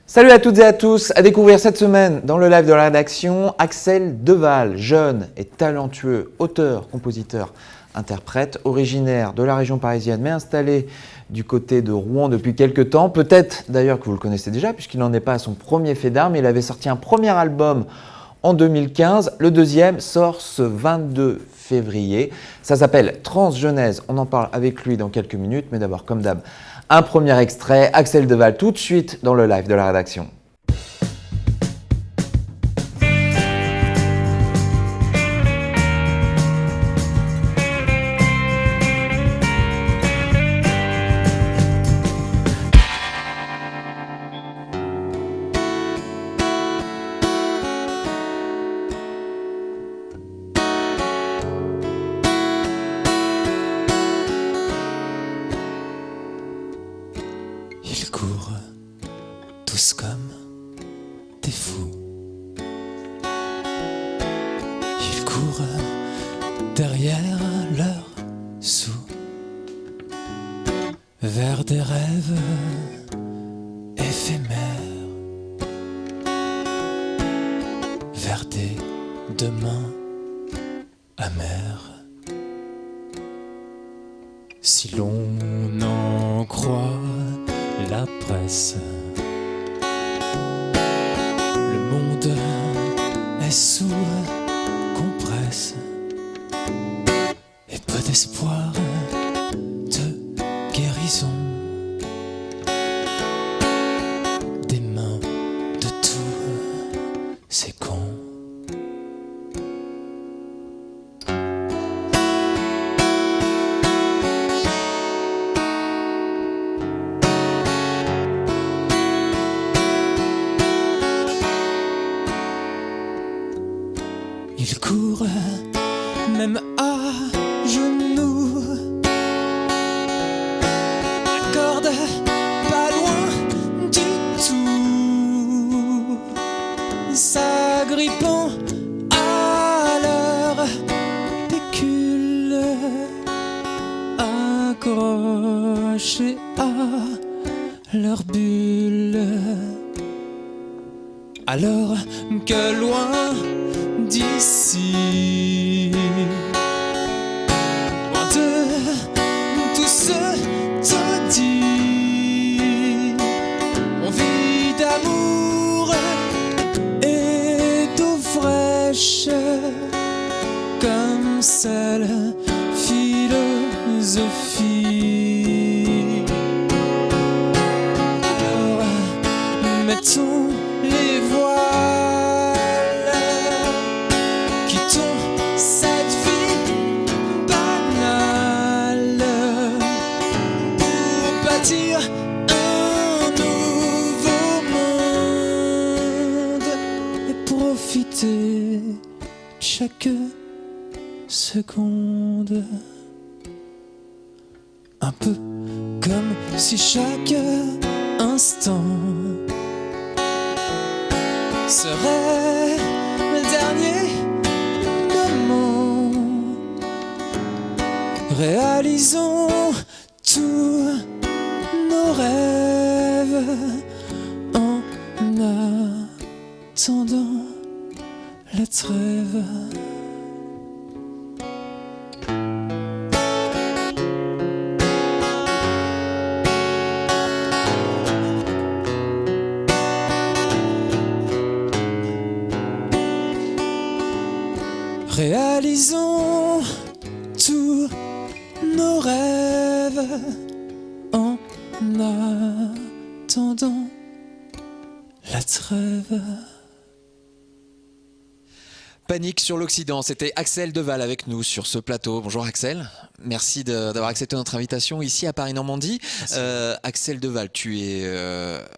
Salut à toutes et à tous, à découvrir cette semaine dans le live de la rédaction, Axel Deval, jeune et talentueux auteur, compositeur, interprète, originaire de la région parisienne mais installé du côté de Rouen depuis quelques temps. Peut-être d'ailleurs que vous le connaissez déjà puisqu'il n'en est pas à son premier fait d'armes, il avait sorti un premier album en 2015, le deuxième sort ce 22 février. Ça s'appelle Transgenèse, on en parle avec lui dans quelques minutes, mais d'abord comme d'hab, un premier extrait, Axel Deval tout de suite dans le live de la rédaction. Ils courent tous comme des fous. Ils courent derrière leurs sous, vers des rêves éphémères, vers des demains amers. Si l'on en croit la presse, le monde est sous compresse et peu d'espoir de guérison des mains de tous ces cons. Ils courent même à genoux, la corde pas loin du tout, s'agrippant à leur pécule, accrochés à leur bulle. Alors que loin d'ici, loin de tout ce taudis, on vit d'amour et d'eau fraîche, comme celle philosophie. Alors mettons les voiles, quittons cette vie banale pour bâtir un nouveau monde et profiter chaque seconde, un peu comme si chaque instant serait le dernier moment. Réalisons tous nos rêves en attendant la trêve. Réalisons tous nos rêves en attendant la trêve. Panique sur l'Occident, c'était Axel Deval avec nous sur ce plateau. Bonjour Axel, merci d'avoir accepté notre invitation ici à Paris-Normandie. Axel Deval, tu es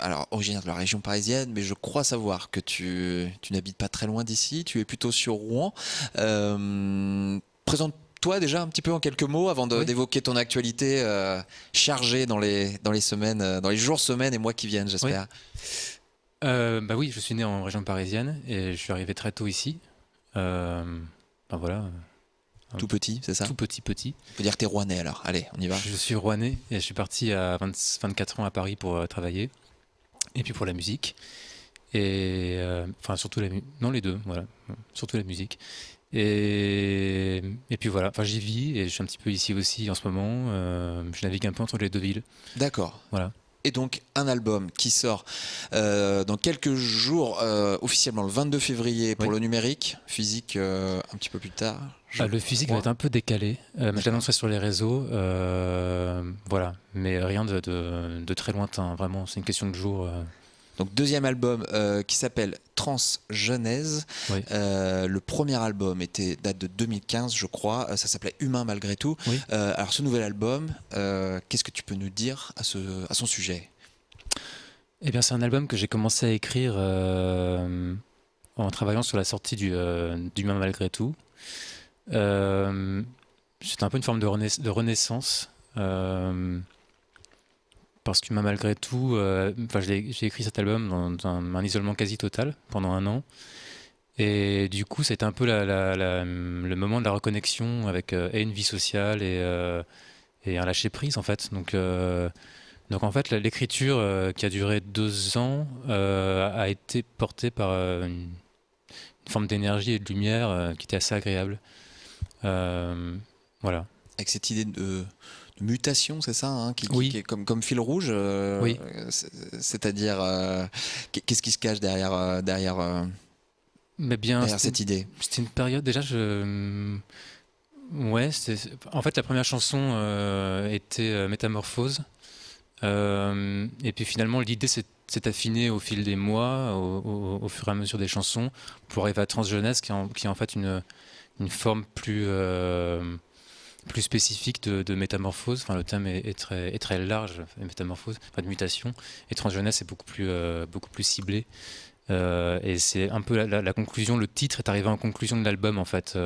alors originaire de la région parisienne, mais je crois savoir que tu n'habites pas très loin d'ici, tu es plutôt sur Rouen. Présente-toi déjà un petit peu en quelques mots avant d'évoquer ton actualité chargée dans les semaines, dans les jours, semaines et mois qui viennent, j'espère. Bah oui, je suis né en région parisienne et je suis arrivé très tôt ici. Ben voilà. Tout petit, c'est ça? Tout petit. On peut dire que t'es Rouennais alors. Allez, on y va. Je suis Rouennais et je suis parti à 24 ans à Paris pour travailler. et puis pour la musique. Et enfin, surtout non, les deux, voilà. Surtout la musique. Et puis voilà, enfin, j'y vis et je suis un petit peu ici aussi en ce moment. Je navigue un peu entre les deux villes. D'accord. Voilà. Et donc un album qui sort dans quelques jours, officiellement le 22 février pour Oui. le numérique, physique un petit peu plus tard. Le physique va être un peu décalé, mais je l'annoncerai sur les réseaux. Voilà, mais rien de très lointain, vraiment, c'est une question de jour. Donc deuxième album qui s'appelle Transgenèse. Oui. Le premier album date de 2015 je crois, ça s'appelait Humain malgré tout. Oui. Alors ce nouvel album, qu'est-ce que tu peux nous dire à son sujet? Eh bien, c'est un album que j'ai commencé à écrire en travaillant sur la sortie d'Humain malgré tout. C'était un peu une forme de renaissance. Parce qu'Humain malgré tout, j'ai écrit cet album dans un isolement quasi total pendant 1 an. Et du coup, c'était un peu le moment de la reconnexion avec et une vie sociale et un lâcher-prise en fait. Donc en fait, l'écriture qui a duré 2 ans a été portée par une forme d'énergie et de lumière qui était assez agréable. Voilà. Avec cette idée de mutation, c'est ça, hein, Oui. qui est comme fil rouge. Oui. C'est-à-dire, qu'est-ce qui se cache derrière Mais bien, cette idée? c'était une période déjà. Ouais, en fait la première chanson était Métamorphose. Et puis finalement l'idée s'est affinée au fil des mois, au fur et à mesure des chansons, pour arriver à Transgenèse qui est en fait une forme plus spécifique de métamorphose. Enfin, le thème est très large, métamorphose, enfin de mutation. Et Transgenèse est beaucoup plus ciblé. Et c'est un peu la conclusion, le titre est arrivé en conclusion de l'album en fait.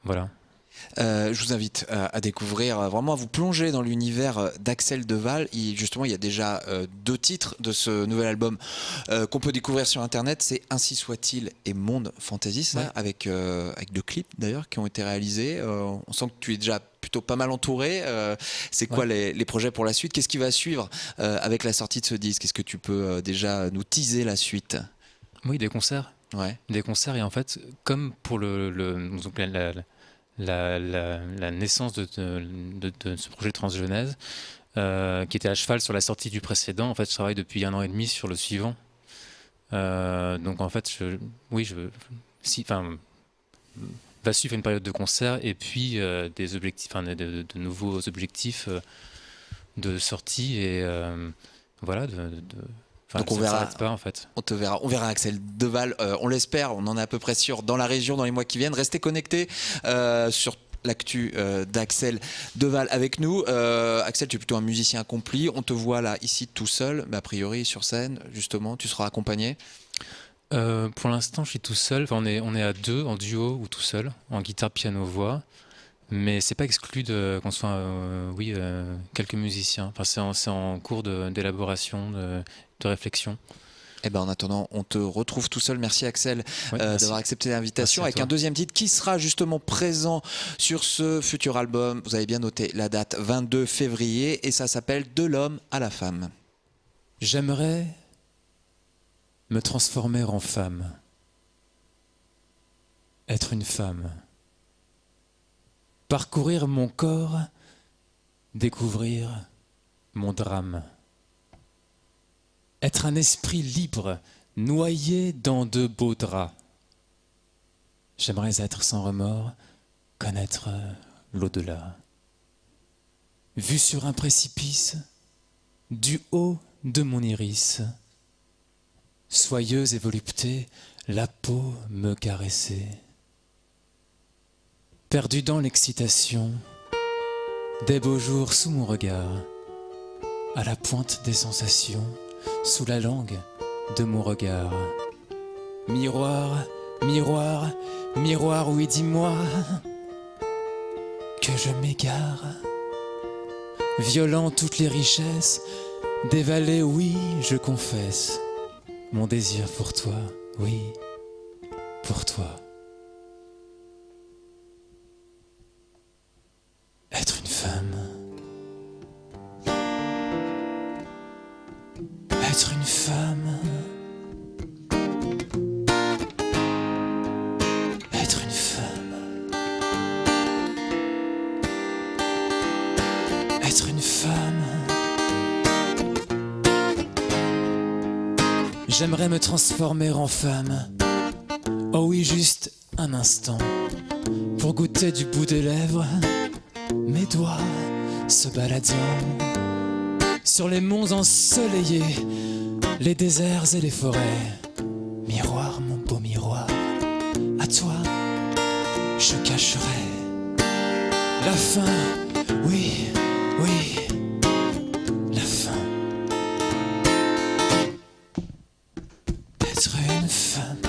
Voilà. Je vous invite à découvrir, vraiment à vous plonger dans l'univers d'Axel Deval. Justement, il y a déjà 2 titres de ce nouvel album qu'on peut découvrir sur internet. C'est Ainsi soit-il et Monde Fantasy, ça, Ouais. avec 2 clips d'ailleurs qui ont été réalisés. On sent que tu es déjà plutôt pas mal entouré. C'est quoi les projets pour la suite? Qu'est-ce qui va suivre avec la sortie de ce disque? Est-ce que tu peux déjà nous teaser la suite? Oui, des concerts. Ouais. Des concerts, et en fait, comme pour donc la naissance de ce projet Transgenèse, qui était à cheval sur la sortie du précédent, en fait, je travaille depuis 1 an et demi sur le suivant. Donc en fait, va suivre une période de concert et puis des objectifs, de nouveaux objectifs de sortie et voilà. Donc on ça verra. s'arrête pas en fait. On verra Axel Deval, on l'espère, on en est à peu près sûr, dans la région dans les mois qui viennent. Restez connectés sur l'actu d'Axel Deval avec nous. Axel, tu es plutôt un musicien accompli, on te voit là ici tout seul, mais a priori sur scène, justement, tu seras accompagné? Pour l'instant, je suis tout seul. Enfin, on est à 2 en duo ou tout seul, en guitare, piano, voix. Mais c'est pas exclu qu'on soit, quelques musiciens. Enfin, c'est en cours d'élaboration, de réflexion. Eh ben, en attendant, on te retrouve tout seul. Merci Axel Merci. d'avoir accepté l'invitation Merci à avec toi. un deuxième titre qui sera justement présent sur ce futur album. Vous avez bien noté la date, 22 février, et ça s'appelle De l'homme à la femme. J'aimerais me transformer en femme, être une femme, parcourir mon corps, découvrir mon drame, être un esprit libre, noyé dans de beaux draps. J'aimerais être sans remords, connaître l'au-delà. Vu sur un précipice, du haut de mon iris, soyeuse et volupté, la peau me caressait. Perdu dans l'excitation, des beaux jours sous mon regard, à la pointe des sensations, sous la langue de mon regard. Miroir, miroir, miroir, oui dis-moi que je m'égare, violant toutes les richesses des vallées, oui, je confesse mon désir pour toi, oui, pour toi. Être une femme, être J'aimerais me transformer en femme. Oh oui, juste un instant. Pour goûter du bout des lèvres mes doigts se baladant sur les monts ensoleillés, les déserts et les forêts. Miroir, mon beau miroir, à toi je cacherai la fin, oui, oui, la fin. Être une femme.